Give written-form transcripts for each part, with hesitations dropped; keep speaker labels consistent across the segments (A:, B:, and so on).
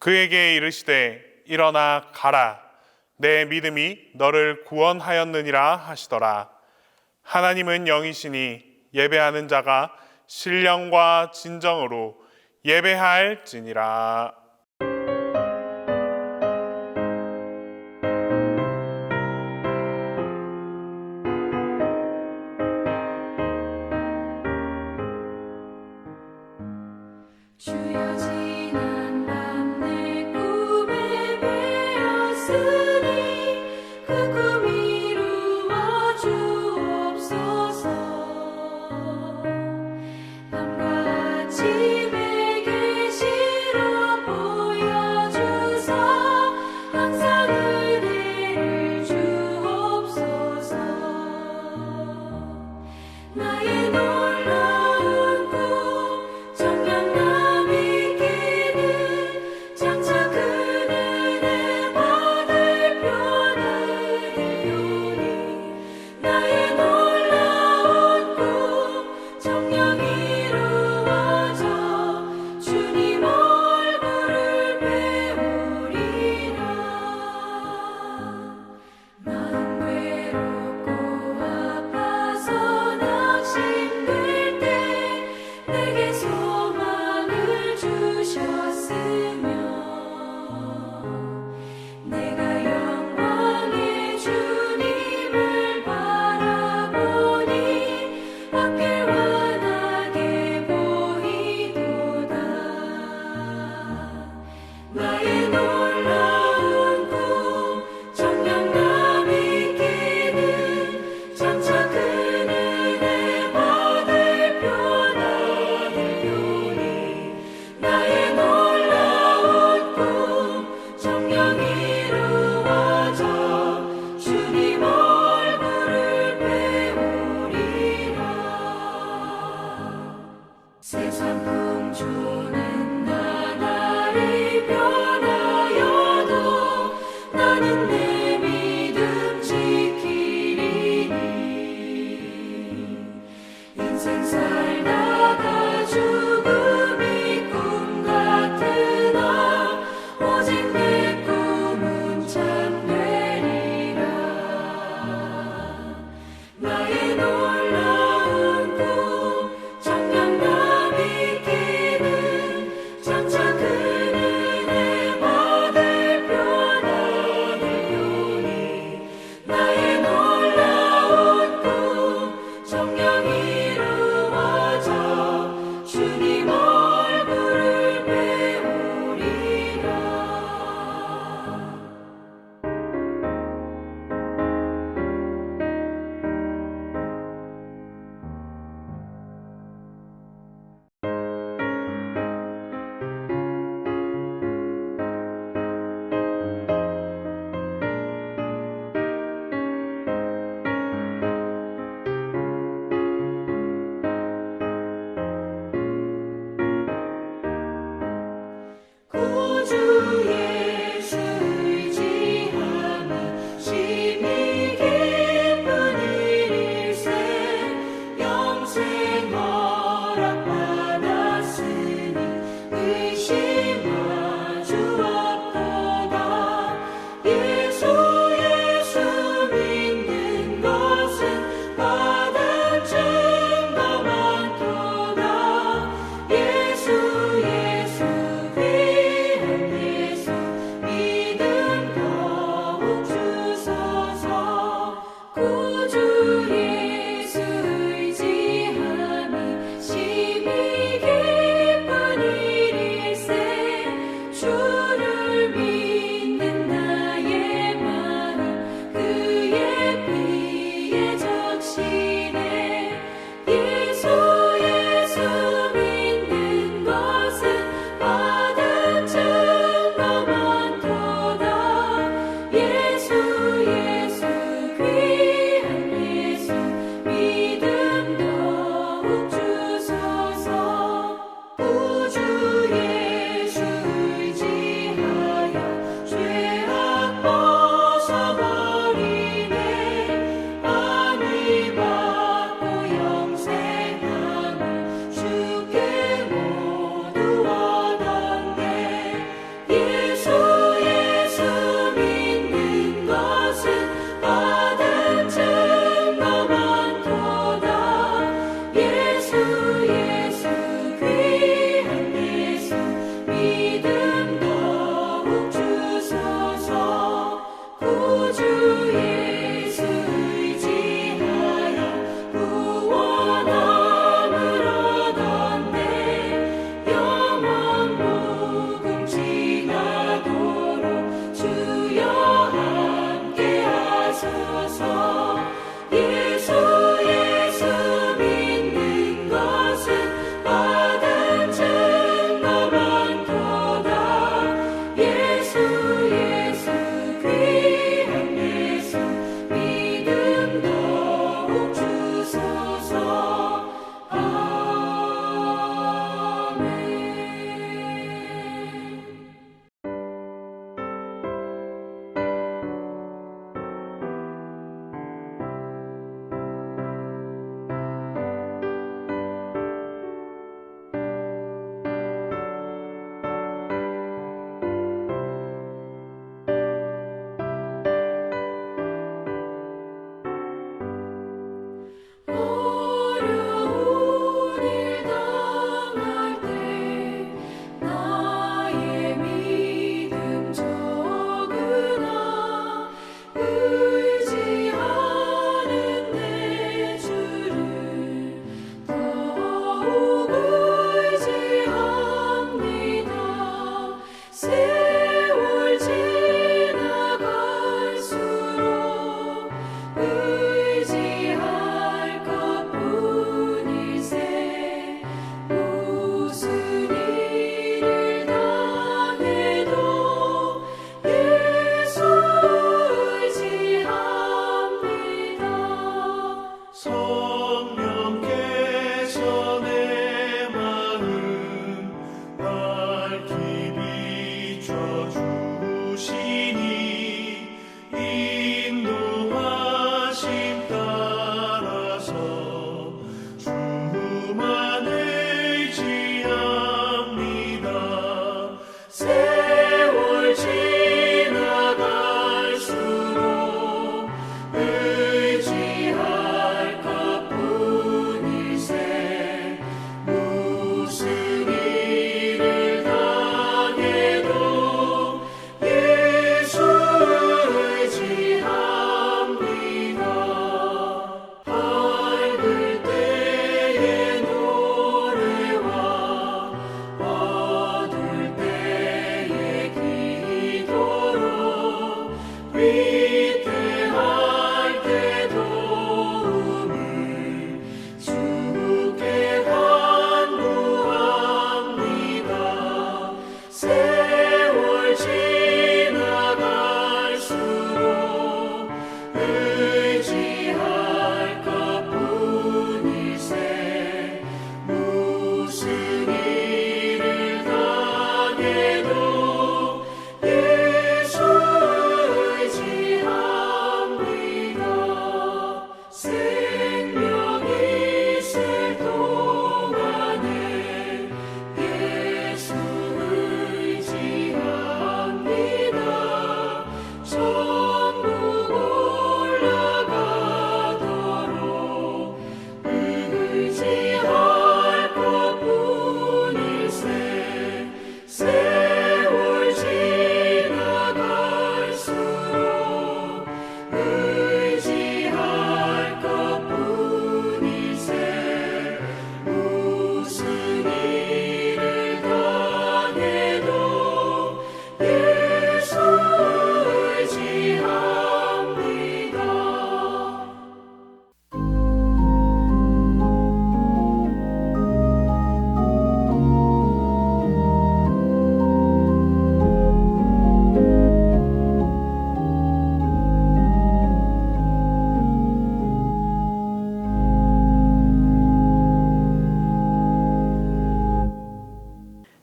A: 그에게 이르시되 일어나 가라, 내 믿음이 너를 구원하였느니라 하시더라. 하나님은 영이시니 예배하는 자가 신령과 진정으로 예배할지니라.
B: 주여 지난 밤 내 꿈에 베었으니 그 꿈 이루어 주옵소서. 밤과 아침에 계시로 보여주사 항상 은혜를 주옵소서. 나의 놀라운 꿈 정녕 남이 끼는 장차 그 은혜 받을 표나들요니. 나의 놀라운 꿈 정녕 이루어져 주님 얼굴을 배우리라. 마음 외롭고 아파서 낙심될 때 내게 소망을 주셨으며 내가 영광의 주님을 바라보니 앞길 환하게 보이도다. 나의 놀라운 꿈 정녕 남이 끼는 장차 큰 은혜 받을 표나들요니. 나의 놀라운 꿈 정녕 이루어져 주님 얼굴을 배우리라. 세상 풍조는 나날이 변하여도 나는 내 믿음 지키리니. 인생 살다가 죽음이 꿈 같으나 오직 내 꿈은 참되리라. 나의 놀라운 꿈 정녕 남이 끼는 장차 큰 은혜 받을 표나들요니. 나의 놀라운 꿈 정녕 이루어져 주님 얼굴을 배우리라.
C: 성령께서 내 마음 밝히 비춰주시니 인도하심 따라서 주만 의지합니다. 세월 지나갈수록 의지할 것뿐일세. 무슨 일을 당해도 예수 의지합니다. 밝을 때의 노래와 어두울 때의 기도로 위태할 때 도움을 주께 간구합니다. 세월 지나갈수록 의지할 것뿐일세. 무슨 일을 당해도 예수 의지합니다. 생명이 있을 동안에 예수 의지합니다. 천국 올라가도록 의지할 것뿐일세. 세월 지나갈수록 의지할 것뿐일세. 무슨 일을 당해도 예수 의지합니다.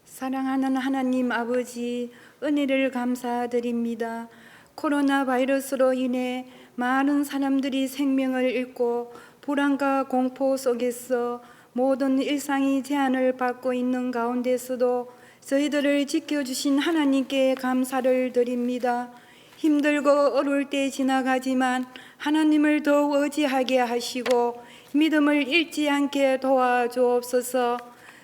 D: 사랑하는 하나님 아버지, 은혜를 감사드립니다. 코로나 바이러스로 인해 많은 사람들이 생명을 잃고 불안과 공포 속에서 모든 일상이 제한을 받고 있는 가운데서도 저희들을 지켜주신 하나님께 감사를 드립니다. 힘들고 어려울 때 지나가지만 하나님을 더욱 의지하게 하시고 믿음을 잃지 않게 도와주옵소서.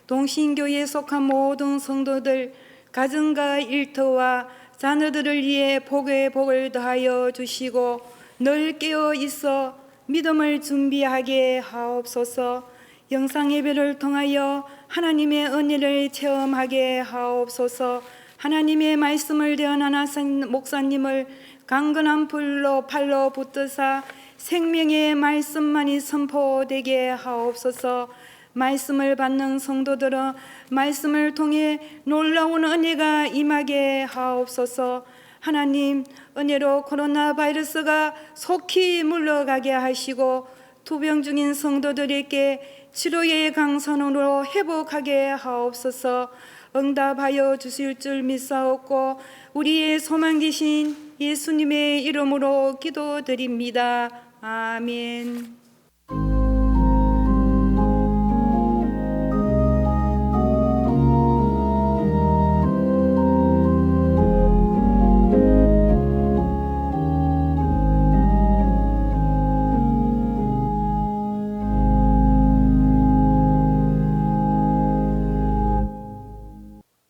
D: 동신교회에 속한 모든 성도들, 가정과 일터와 자녀들을 위해 복에 복을 더하여 주시고 늘 깨어 있어 믿음을 준비하게 하옵소서. 영상 예배를 통하여 하나님의 은혜를 체험하게 하옵소서. 하나님의 말씀을 대언하신 목사님을 강건한 불로 팔로 붙드사 생명의 말씀만이 선포되게 하옵소서. 말씀을 받는 성도들은 말씀을 통해 놀라운 은혜가 임하게 하옵소서. 하나님, 은혜로 코로나 바이러스가 속히 물러가게 하시고 투병 중인 성도들에게 치료의 강선으로 회복하게 하옵소서. 응답하여 주실 줄 믿사옵고 우리의 소망이신 예수님의 이름으로 기도드립니다. 아멘.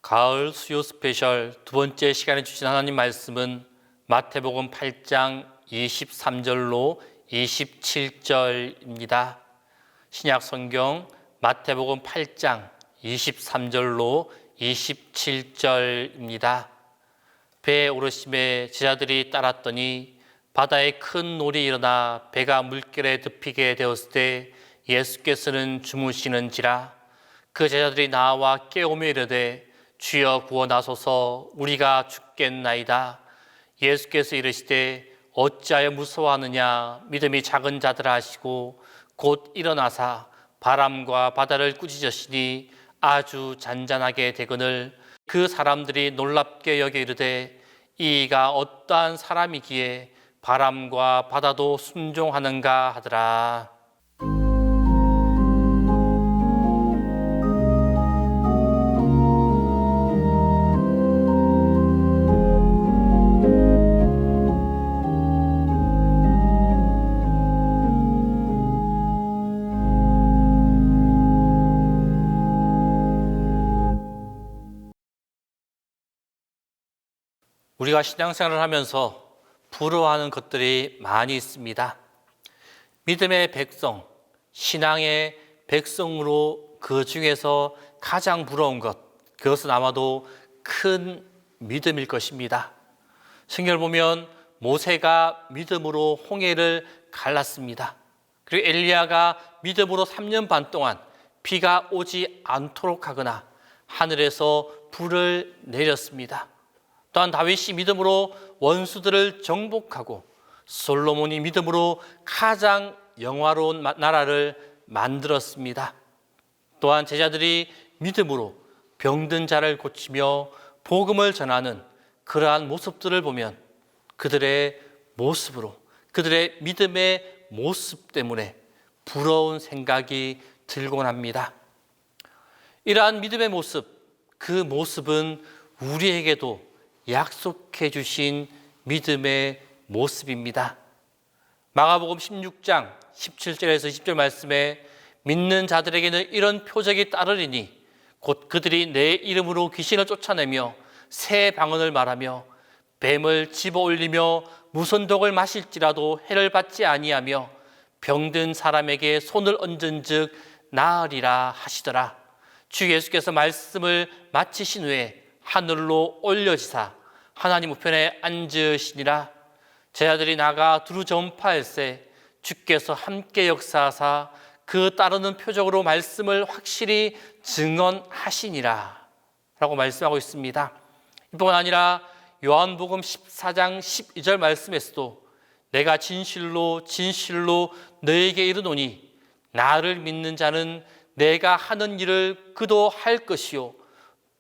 E: 가을 수요 스페셜 두 번째 시간에 주신 하나님 말씀은 마태복음 8장 23절로 27절입니다. 신약 성경 마태복음 8장 23절로 27절입니다. 배에 오르심에 제자들이 따랐더니 바다에 큰 놀이 일어나 배가 물결에 덮이게 되었을 때 예수께서는 주무시는지라. 그 제자들이 나와 깨우며 이르되 주여 구원하소서, 우리가 죽겠나이다. 예수께서 이르시되 어찌하여 무서워하느냐, 믿음이 작은 자들아 하시고 곧 일어나사 바람과 바다를 꾸짖으시니 아주 잔잔하게 되거늘 그 사람들이 놀랍게 여겨 이르되 이가 어떠한 사람이기에 바람과 바다도 순종하는가 하더라. 우리가 신앙생활을 하면서 부러워하는 것들이 많이 있습니다. 믿음의 백성, 신앙의 백성으로 그 중에서 가장 부러운 것, 그것은 아마도 큰 믿음일 것입니다. 성경을 보면 모세가 믿음으로 홍해를 갈랐습니다. 그리고 엘리야가 믿음으로 3년 반 동안 비가 오지 않도록 하거나 하늘에서 불을 내렸습니다. 또한 다윗이 믿음으로 원수들을 정복하고 솔로몬이 믿음으로 가장 영화로운 나라를 만들었습니다. 또한 제자들이 믿음으로 병든 자를 고치며 복음을 전하는 그러한 모습들을 보면 그들의 모습으로, 그들의 믿음의 모습 때문에 부러운 생각이 들곤 합니다. 이러한 믿음의 모습, 그 모습은 우리에게도 약속해 주신 믿음의 모습입니다. 마가복음 16장 17절에서 20절 말씀에 믿는 자들에게는 이런 표적이 따르리니 곧 그들이 내 이름으로 귀신을 쫓아내며 새 방언을 말하며 뱀을 집어 올리며 무슨 독을 마실지라도 해를 받지 아니하며 병든 사람에게 손을 얹은즉 나으리라 하시더라. 주 예수께서 말씀을 마치신 후에 하늘로 올려지사 하나님 우편에 앉으시니라. 제자들이 나가 두루 전파할세 주께서 함께 역사하사 그 따르는 표적으로 말씀을 확실히 증언하시니라 라고 말씀하고 있습니다. 이뿐만 아니라 요한복음 14장 12절 말씀에서도 내가 진실로 진실로 너에게 이르노니 나를 믿는 자는 내가 하는 일을 그도 할 것이요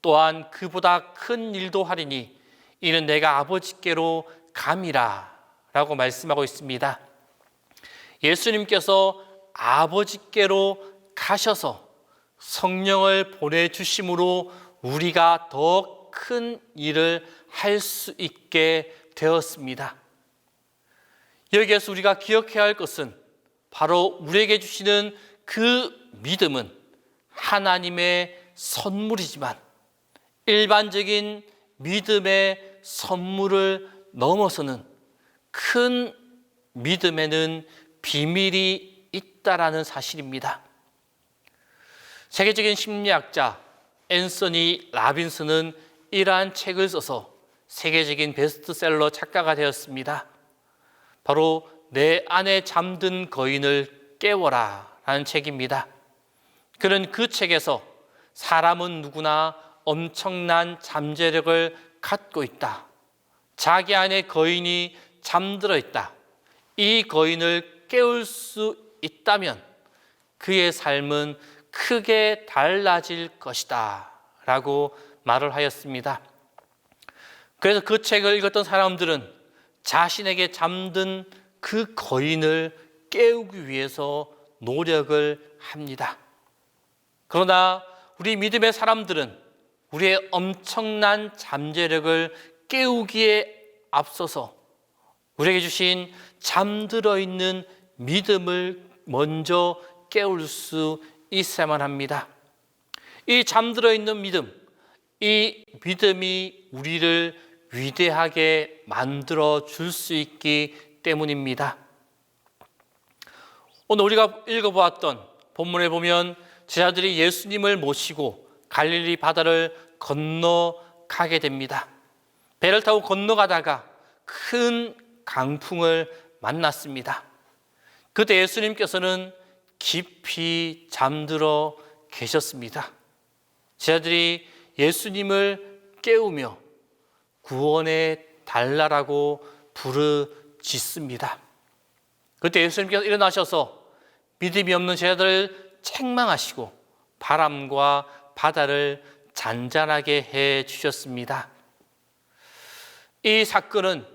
E: 또한 그보다 큰 일도 하리니 이는 내가 아버지께로 감이라 라고 말씀하고 있습니다. 예수님께서 아버지께로 가셔서 성령을 보내주심으로 우리가 더 큰 일을 할 수 있게 되었습니다. 여기에서 우리가 기억해야 할 것은 바로 우리에게 주시는 그 믿음은 하나님의 선물이지만 일반적인 믿음의 선물을 넘어서는 큰 믿음에는 비밀이 있다라는 사실입니다. 세계적인 심리학자 앤서니 라빈슨은 이러한 책을 써서 세계적인 베스트셀러 작가가 되었습니다. 바로 내 안에 잠든 거인을 깨워라 라는 책입니다. 그는 그 책에서 사람은 누구나 엄청난 잠재력을 갖고 있다. 자기 안에 거인이 잠들어 있다. 이 거인을 깨울 수 있다면 그의 삶은 크게 달라질 것이다 라고 말을 하였습니다. 그래서 그 책을 읽었던 사람들은 자신에게 잠든 그 거인을 깨우기 위해서 노력을 합니다. 그러나 우리 믿음의 사람들은 우리의 엄청난 잠재력을 깨우기에 앞서서 우리에게 주신 잠들어 있는 믿음을 먼저 깨울 수 있어야만 합니다. 이 잠들어 있는 믿음, 이 믿음이 우리를 위대하게 만들어 줄 수 있기 때문입니다. 오늘 우리가 읽어보았던 본문에 보면 제자들이 예수님을 모시고 갈릴리 바다를 건너가게 됩니다. 배를 타고 건너가다가 큰 강풍을 만났습니다. 그때 예수님께서는 깊이 잠들어 계셨습니다. 제자들이 예수님을 깨우며 구원해 달라라고 부르짖습니다. 그때 예수님께서 일어나셔서 믿음이 없는 제자들을 책망하시고 바람과 바다를 잔잔하게 해 주셨습니다. 이 사건은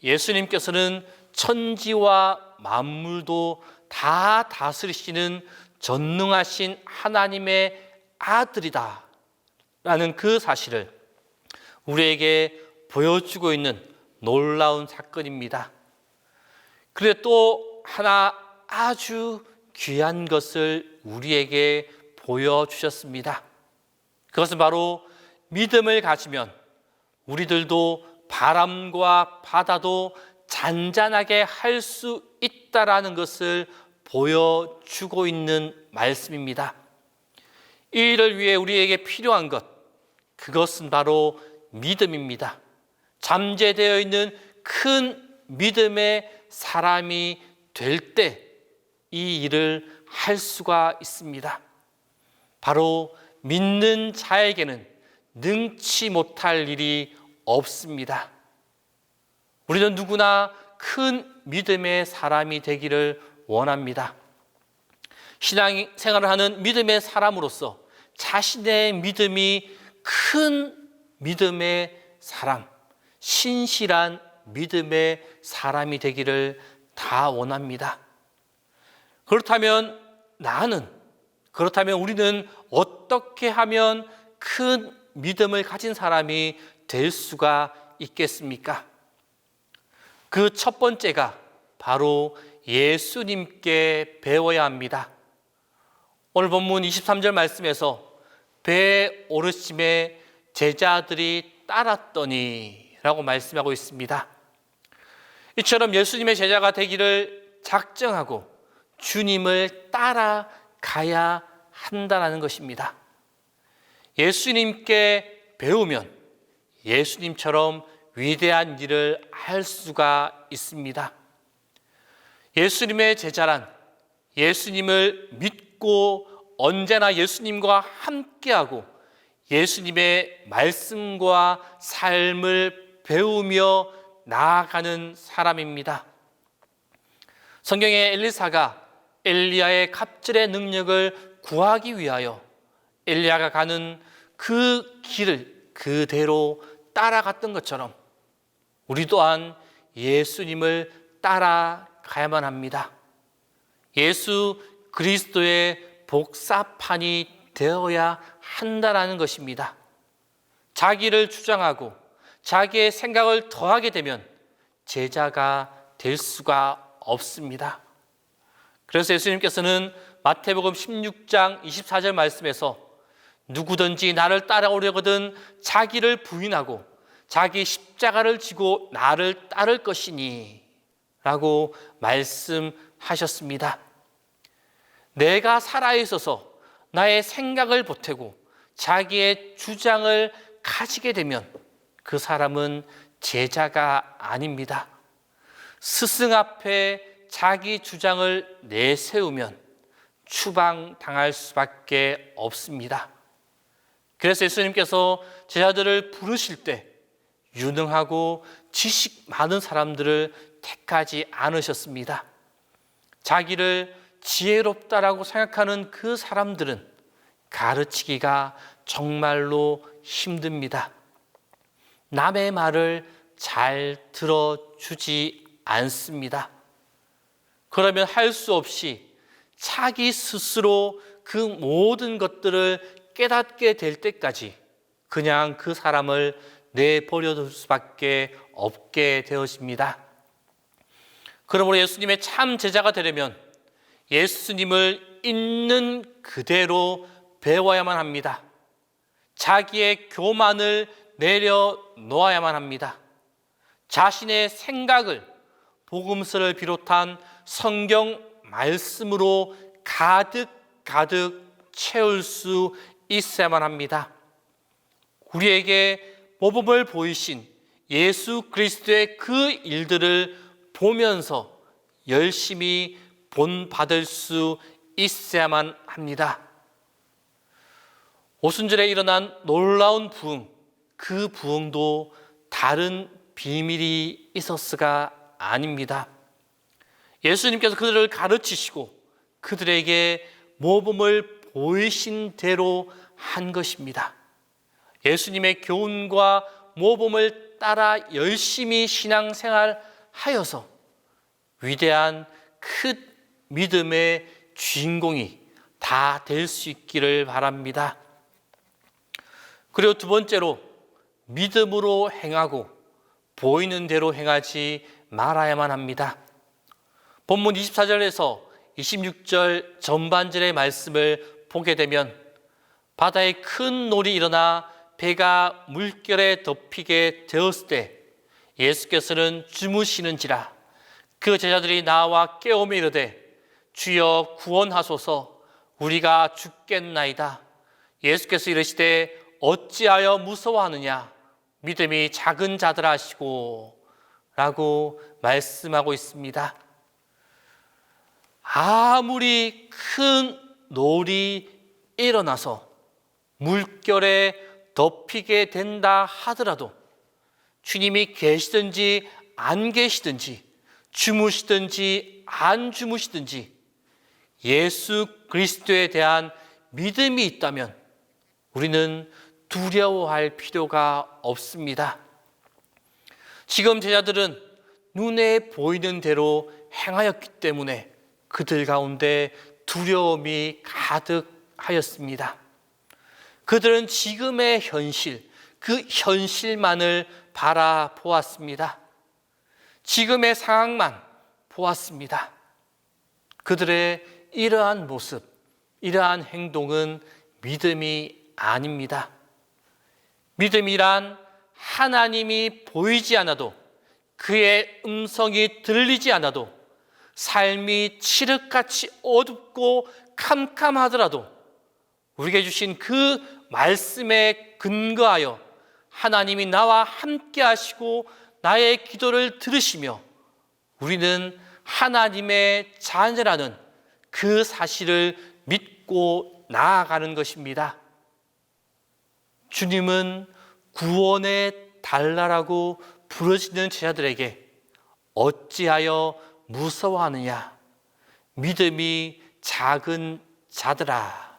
E: 예수님께서는 천지와 만물도 다 다스리시는 전능하신 하나님의 아들이다 라는 그 사실을 우리에게 보여주고 있는 놀라운 사건입니다. 그런데 또 하나 아주 귀한 것을 우리에게 보여주셨습니다. 그것은 바로 믿음을 가지면 우리들도 바람과 바다도 잔잔하게 할 수 있다라는 것을 보여주고 있는 말씀입니다. 이 일을 위해 우리에게 필요한 것, 그것은 바로 믿음입니다. 잠재되어 있는 큰 믿음의 사람이 될 때 이 일을 할 수가 있습니다. 바로 믿는 자에게는 능치 못할 일이 없습니다. 우리는 누구나 큰 믿음의 사람이 되기를 원합니다. 신앙생활을 하는 믿음의 사람으로서 자신의 믿음이 큰 믿음의 사람, 신실한 믿음의 사람이 되기를 다 원합니다. 그렇다면 우리는 어떻게 하면 큰 믿음을 가진 사람이 될 수가 있겠습니까? 그 첫 번째가 바로 예수님께 배워야 합니다. 오늘 본문 23절 말씀에서 배에 오르심에 제자들이 따랐더니 라고 말씀하고 있습니다. 이처럼 예수님의 제자가 되기를 작정하고 주님을 따라가야 한다는 것입니다. 예수님께 배우면 예수님처럼 위대한 일을 할 수가 있습니다. 예수님의 제자란 예수님을 믿고 언제나 예수님과 함께하고 예수님의 말씀과 삶을 배우며 나아가는 사람입니다. 성경의 엘리사가 엘리야의 갑절의 능력을 구하기 위하여 엘리야가 가는 그 길을 그대로 따라갔던 것처럼 우리 또한 예수님을 따라가야만 합니다. 예수 그리스도의 복사판이 되어야 한다는 것입니다. 자기를 주장하고 자기의 생각을 더하게 되면 제자가 될 수가 없습니다. 그래서 예수님께서는 마태복음 16장 24절 말씀에서 누구든지 나를 따라오려거든 자기를 부인하고 자기 십자가를 지고 나를 따를 것이니 라고 말씀하셨습니다. 내가 살아있어서 나의 생각을 보태고 자기의 주장을 가지게 되면 그 사람은 제자가 아닙니다. 스승 앞에 자기 주장을 내세우면 추방당할 수밖에 없습니다. 그래서 예수님께서 제자들을 부르실 때 유능하고 지식 많은 사람들을 택하지 않으셨습니다. 자기를 지혜롭다라고 생각하는 그 사람들은 가르치기가 정말로 힘듭니다. 남의 말을 잘 들어주지 않습니다. 그러면 할 수 없이 자기 스스로 그 모든 것들을 깨닫게 될 때까지 그냥 그 사람을 내버려둘 수밖에 없게 되어집니다. 그러므로 예수님의 참 제자가 되려면 예수님을 있는 그대로 배워야만 합니다. 자기의 교만을 내려놓아야만 합니다. 자신의 생각을 복음서를 비롯한 성경 말씀으로 가득 채울 수 있어야만 합니다. 우리에게 모범을 보이신 예수 그리스도의 그 일들을 보면서 열심히 본받을 수 있어야만 합니다. 오순절에 일어난 놀라운 부흥, 그 부흥도 다른 비밀이 있었으가 아닙니다. 예수님께서 그들을 가르치시고 그들에게 모범을 보이신 대로 한 것입니다. 예수님의 교훈과 모범을 따라 열심히 신앙생활 하여서 위대한 큰 믿음의 주인공이 다 될 수 있기를 바랍니다. 그리고 두 번째로, 믿음으로 행하고 보이는 대로 행하지 말아야만 합니다. 본문 24절에서 26절 전반절의 말씀을 보게 되면 바다에 큰 놀이 일어나 배가 물결에 덮이게 되었을 때 예수께서는 주무시는지라 그 제자들이 나와 깨우며 이르되 주여 구원하소서 우리가 죽겠나이다. 예수께서 이르시되 어찌하여 무서워하느냐 믿음이 작은 자들아 하시고 라고 말씀하고 있습니다. 아무리 큰 놀이 일어나서 물결에 덮이게 된다 하더라도 주님이 계시든지 안 계시든지 주무시든지 안 주무시든지 예수 그리스도에 대한 믿음이 있다면 우리는 두려워할 필요가 없습니다. 지금 제자들은 눈에 보이는 대로 행하였기 때문에 그들 가운데 두려움이 가득하였습니다. 그들은 지금의 현실, 그 현실만을 바라보았습니다. 지금의 상황만 보았습니다. 그들의 이러한 모습, 이러한 행동은 믿음이 아닙니다. 믿음이란 하나님이 보이지 않아도, 그의 음성이 들리지 않아도, 삶이 칠흑같이 어둡고 캄캄하더라도 우리에게 주신 그 말씀에 근거하여 하나님이 나와 함께 하시고 나의 기도를 들으시며 우리는 하나님의 자녀라는 그 사실을 믿고 나아가는 것입니다. 주님은 구원의 달라라고 부르짖는 제자들에게 어찌하여 무서워하느냐 믿음이 작은 자들아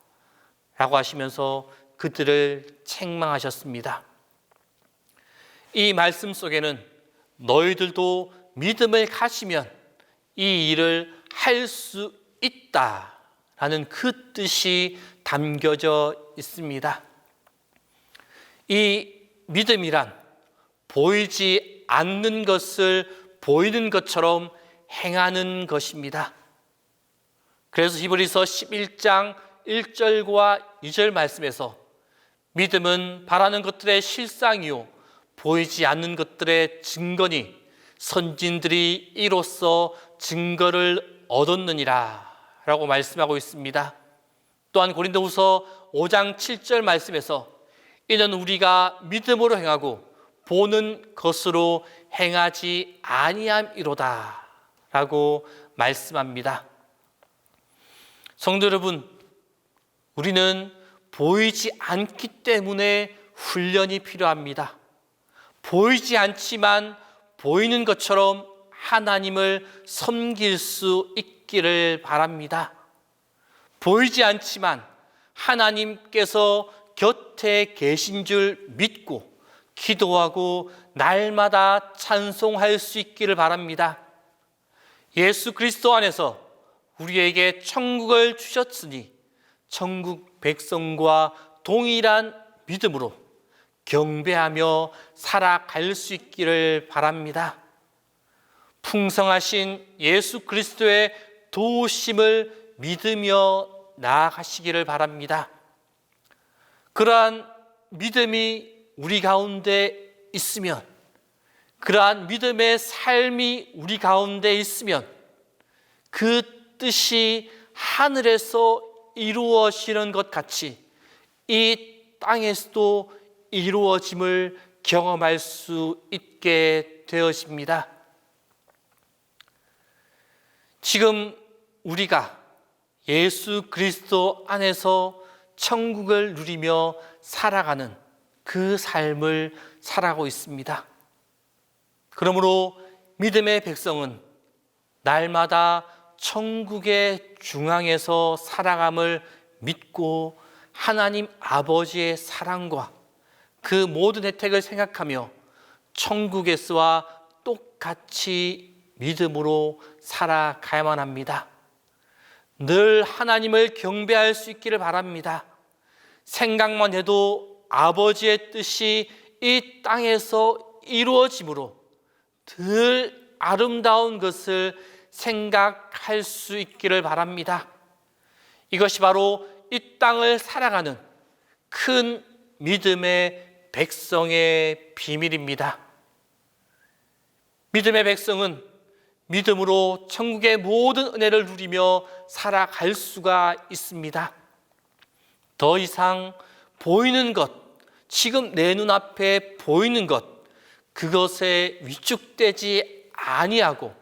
E: 라고 하시면서 그들을 책망하셨습니다. 이 말씀 속에는 너희들도 믿음을 가지면 이 일을 할 수 있다라는 그 뜻이 담겨져 있습니다. 이 믿음이란 보이지 않는 것을 보이는 것처럼 행하는 것입니다. 그래서 히브리서 11장 1절과 2절 말씀에서 믿음은 바라는 것들의 실상이요 보이지 않는 것들의 증거니 선진들이 이로써 증거를 얻었느니라 라고 말씀하고 있습니다. 또한 고린도후서 5장 7절 말씀에서 이는 우리가 믿음으로 행하고 보는 것으로 행하지 아니함이로다 라고 말씀합니다. 성도 여러분, 우리는 보이지 않기 때문에 훈련이 필요합니다. 보이지 않지만 보이는 것처럼 하나님을 섬길 수 있기를 바랍니다. 보이지 않지만 하나님께서 곁에 계신 줄 믿고 기도하고 날마다 찬송할 수 있기를 바랍니다. 예수 그리스도 안에서 우리에게 천국을 주셨으니 천국 백성과 동일한 믿음으로 경배하며 살아갈 수 있기를 바랍니다. 풍성하신 예수 그리스도의 도우심을 믿으며 나아가시기를 바랍니다. 그러한 믿음이 우리 가운데 있으면, 그러한 믿음의 삶이 우리 가운데 있으면 그 뜻이 하늘에서 이루어지는 것 같이 이 땅에서도 이루어짐을 경험할 수 있게 되어집니다. 지금 우리가 예수 그리스도 안에서 천국을 누리며 살아가는 그 삶을 살아가고 있습니다. 그러므로 믿음의 백성은 날마다 천국의 중앙에서 살아감을 믿고 하나님 아버지의 사랑과 그 모든 혜택을 생각하며 천국에서와 똑같이 믿음으로 살아가야만 합니다. 늘 하나님을 경배할 수 있기를 바랍니다. 생각만 해도 아버지의 뜻이 이 땅에서 이루어짐으로 늘 아름다운 것을 생각할 수 있기를 바랍니다. 이것이 바로 이 땅을 살아가는 큰 믿음의 백성의 비밀입니다. 믿음의 백성은 믿음으로 천국의 모든 은혜를 누리며 살아갈 수가 있습니다. 더 이상 보이는 것, 지금 내 눈앞에 보이는 것, 그것에 위축되지 아니하고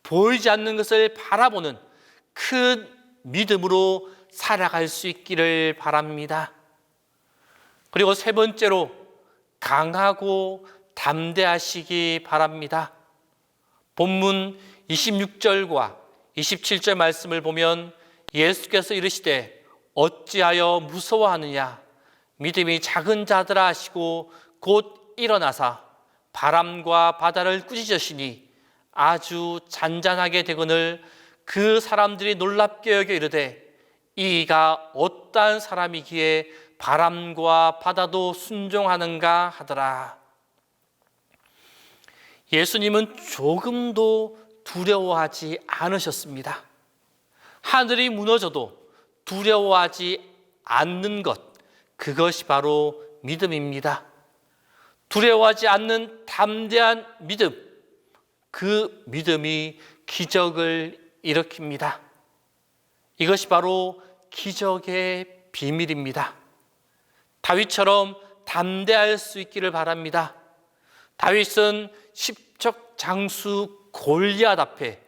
E: 보이지 않는 것을 바라보는 큰 믿음으로 살아갈 수 있기를 바랍니다. 그리고 세 번째로 강하고 담대하시기 바랍니다. 본문 26절과 27절 말씀을 보면 예수께서 이르시되 어찌하여 무서워하느냐 믿음이 작은 자들아 하시고 곧 일어나사 바람과 바다를 꾸짖으시니 아주 잔잔하게 되거늘 그 사람들이 놀랍게 여겨 이르되 이가 어떠한 사람이기에 바람과 바다도 순종하는가 하더라. 예수님은 조금도 두려워하지 않으셨습니다. 하늘이 무너져도 두려워하지 않는 것, 그것이 바로 믿음입니다. 두려워하지 않는 담대한 믿음, 그 믿음이 기적을 일으킵니다. 이것이 바로 기적의 비밀입니다. 다윗처럼 담대할 수 있기를 바랍니다. 다윗은 십적 장수 골리앗 앞에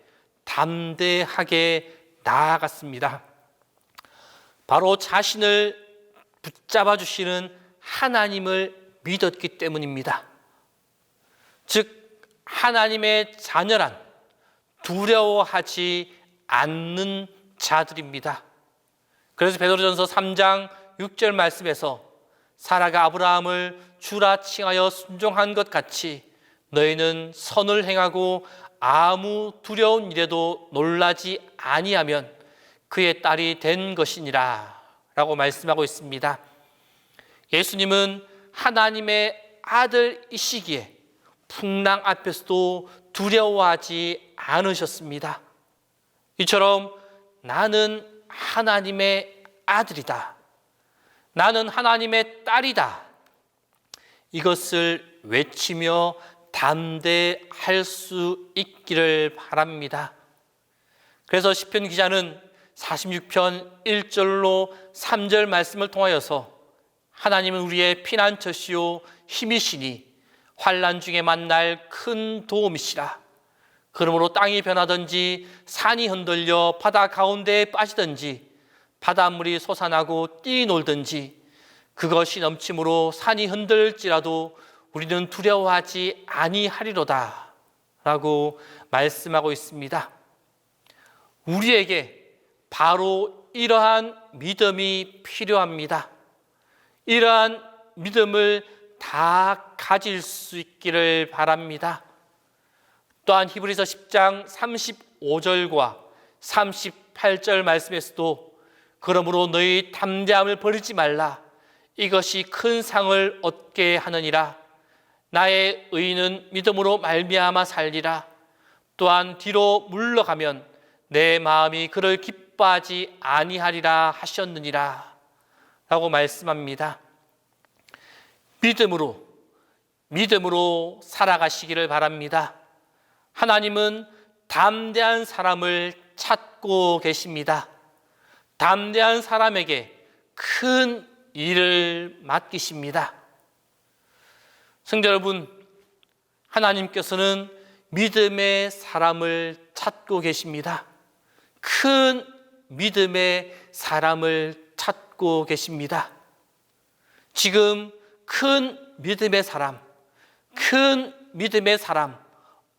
E: 담대하게 나아갔습니다. 바로 자신을 붙잡아 주시는 하나님을 믿었기 때문입니다. 즉 하나님의 자녀란 두려워하지 않는 자들입니다. 그래서 베드로전서 3장 6절 말씀에서 사라가 아브라함을 주라 칭하여 순종한 것 같이 너희는 선을 행하고 아무 두려운 일에도 놀라지 아니하면 그의 딸이 된 것이니라 라고 말씀하고 있습니다. 예수님은 하나님의 아들이시기에 풍랑 앞에서도 두려워하지 않으셨습니다. 이처럼 나는 하나님의 아들이다, 나는 하나님의 딸이다, 이것을 외치며 담대할 수 있기를 바랍니다. 그래서 시편 기자는 46편 1절로 3절 말씀을 통하여서 하나님은 우리의 피난처시요 힘이시니 환난 중에 만날 큰 도움이시라. 그러므로 땅이 변하든지 산이 흔들려 바다 가운데에 빠지든지 바닷물이 솟아나고 뛰놀든지 그것이 넘침으로 산이 흔들지라도 우리는 두려워하지 아니하리로다 라고 말씀하고 있습니다. 우리에게 바로 이러한 믿음이 필요합니다. 이러한 믿음을 다 가질 수 있기를 바랍니다. 또한 히브리서 10장 35절과 38절 말씀에서도 그러므로 너희 담대함을 버리지 말라. 이것이 큰 상을 얻게 하느니라. 나의 의인은 믿음으로 말미암아 살리라. 또한 뒤로 물러가면 내 마음이 그를 기뻐하지 아니하리라 하셨느니라 라고 말씀합니다. 믿음으로 살아가시기를 바랍니다. 하나님은 담대한 사람을 찾고 계십니다. 담대한 사람에게 큰 일을 맡기십니다. 성도 여러분, 하나님께서는 믿음의 사람을 찾고 계십니다. 큰 믿음의 사람을 찾고 계십니다. 지금 큰 믿음의 사람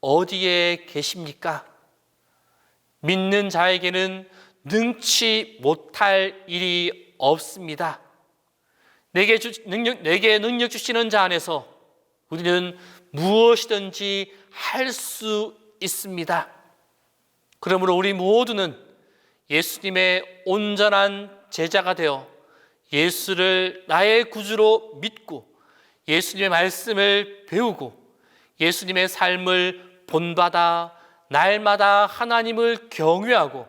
E: 어디에 계십니까? 믿는 자에게는 능치 못할 일이 없습니다. 내게 능력 주시는 자 안에서 우리는 무엇이든지 할 수 있습니다. 그러므로 우리 모두는 예수님의 온전한 제자가 되어 예수를 나의 구주로 믿고 예수님의 말씀을 배우고 예수님의 삶을 본받아 날마다 하나님을 경외하고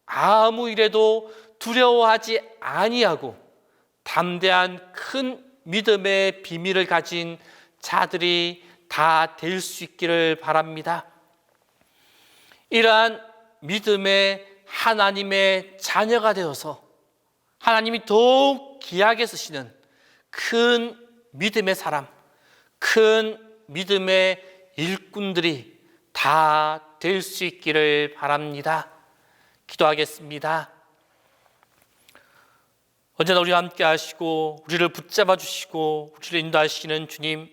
E: 아무 일에도 두려워하지 아니하고 담대한 큰 믿음의 비밀을 가진 자들이 다 될 수 있기를 바랍니다. 이러한 믿음의 하나님의 자녀가 되어서 하나님이 더욱 귀하게 쓰시는 큰 믿음의 사람, 큰 믿음의 일꾼들이 다 될 수 있기를 바랍니다. 기도하겠습니다. 언제나 우리와 함께 하시고 우리를 붙잡아 주시고 우리를 인도하시는 주님,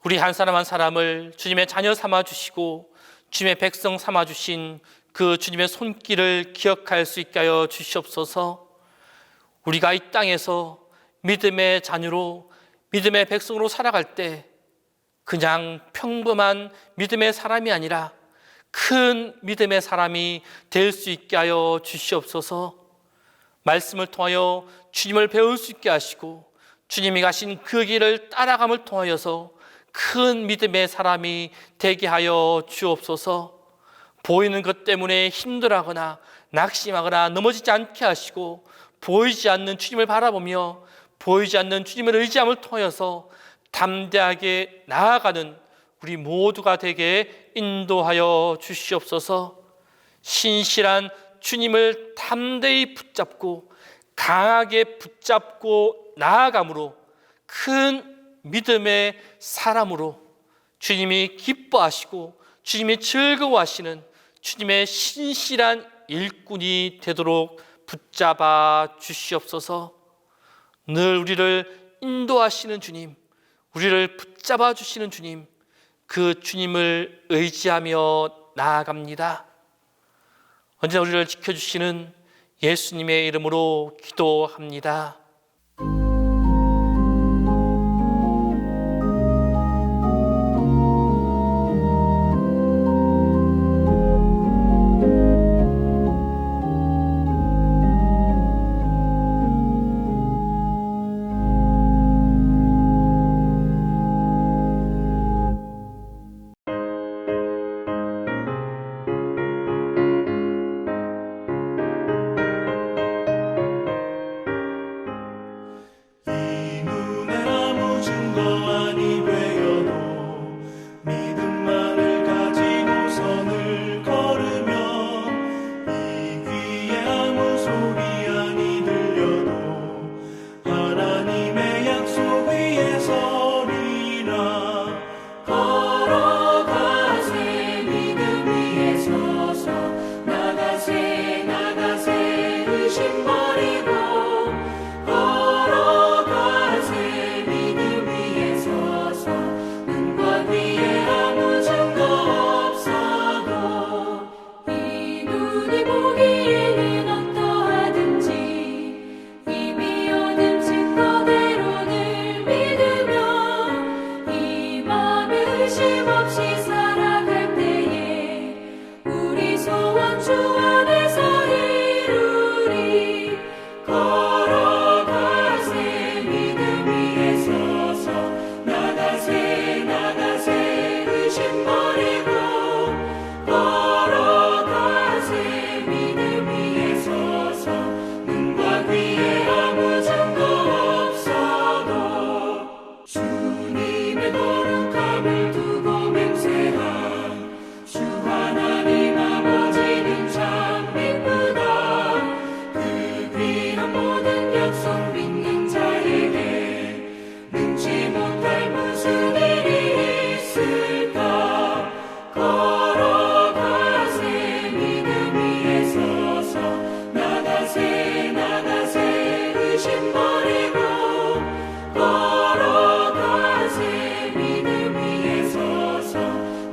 E: 우리 한 사람 한 사람을 주님의 자녀 삼아 주시고 주님의 백성 삼아 주신 그 주님의 손길을 기억할 수 있게 하여 주시옵소서. 우리가 이 땅에서 믿음의 자녀로 믿음의 백성으로 살아갈 때 그냥 평범한 믿음의 사람이 아니라 큰 믿음의 사람이 될 수 있게 하여 주시옵소서. 말씀을 통하여 주님을 배울 수 있게 하시고 주님이 가신 그 길을 따라감을 통하여서 큰 믿음의 사람이 되게 하여 주옵소서. 보이는 것 때문에 힘들어하거나 낙심하거나 넘어지지 않게 하시고 보이지 않는 주님을 바라보며 보이지 않는 주님을 의지함을 통하여서 담대하게 나아가는 우리 모두가 되게 인도하여 주시옵소서. 신실한 주님을 담대히 붙잡고 강하게 붙잡고 나아감으로 큰 믿음의 사람으로 주님이 기뻐하시고 주님이 즐거워하시는 주님의 신실한 일꾼이 되도록 붙잡아 주시옵소서. 늘 우리를 인도하시는 주님, 우리를 붙잡아 주시는 주님, 그 주님을 의지하며 나아갑니다. 언제나 우리를 지켜주시는 예수님의 이름으로 기도합니다.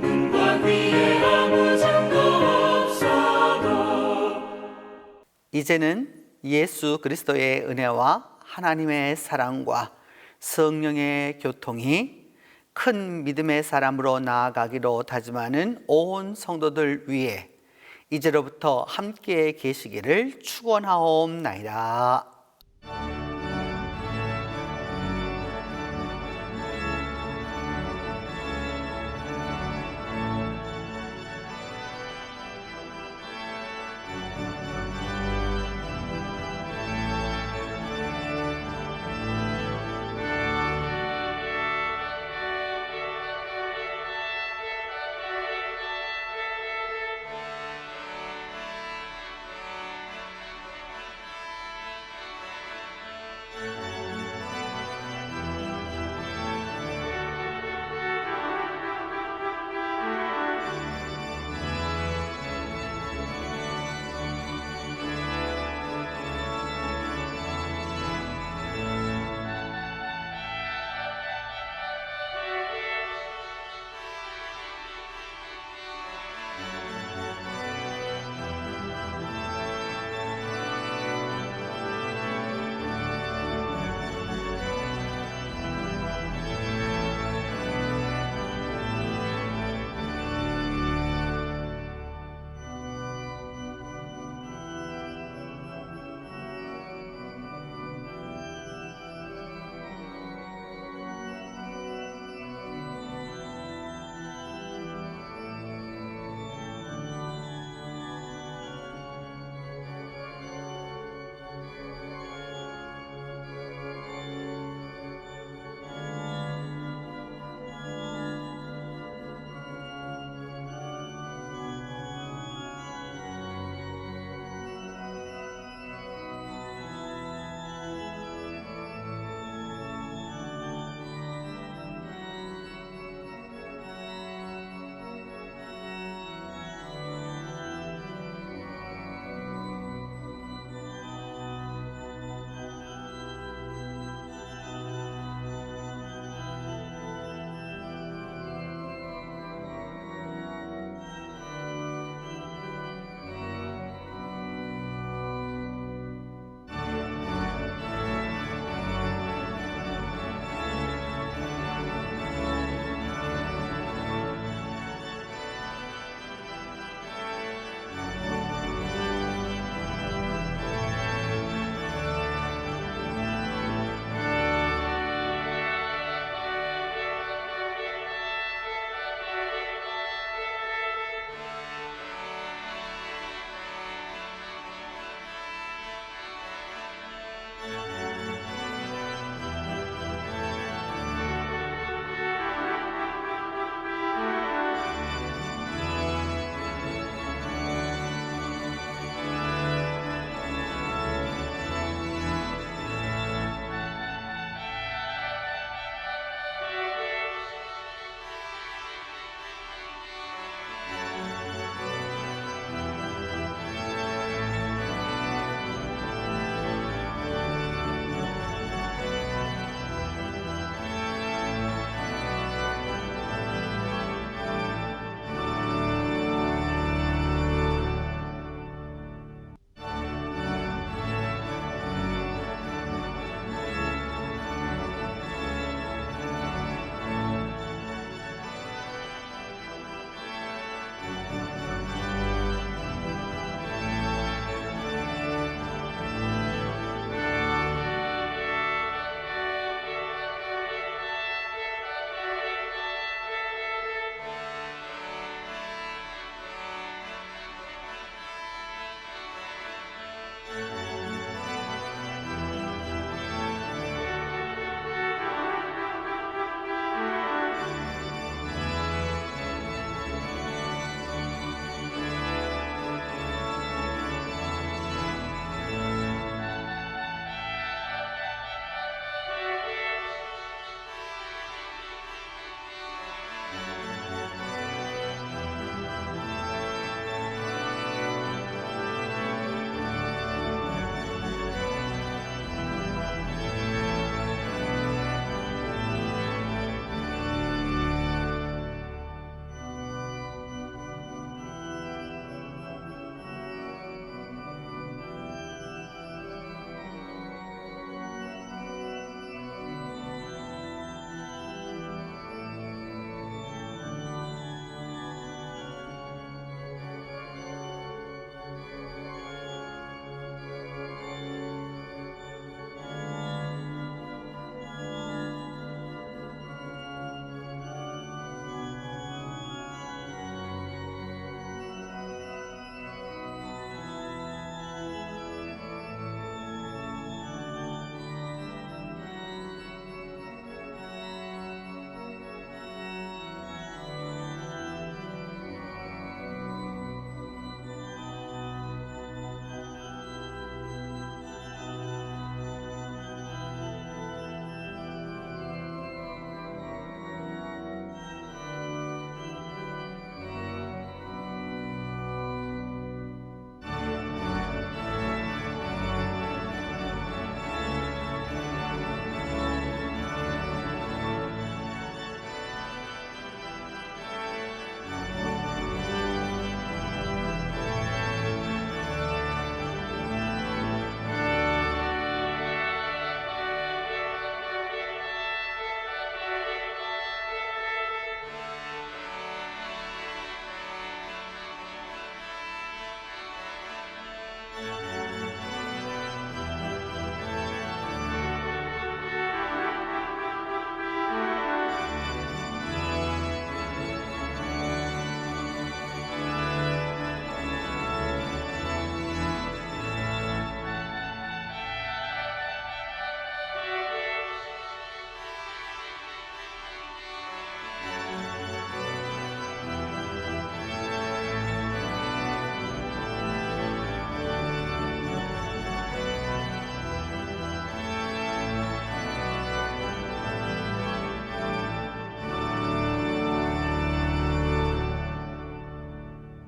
B: 눈과 귀에 아무 증거 없어도
F: 이제는 예수 그리스도의 은혜와 하나님의 사랑과 성령의 교통이 큰 믿음의 사람으로 나아가기로 다짐하는 온 성도들 위해 이제로부터 함께 계시기를 축원하옵나이다.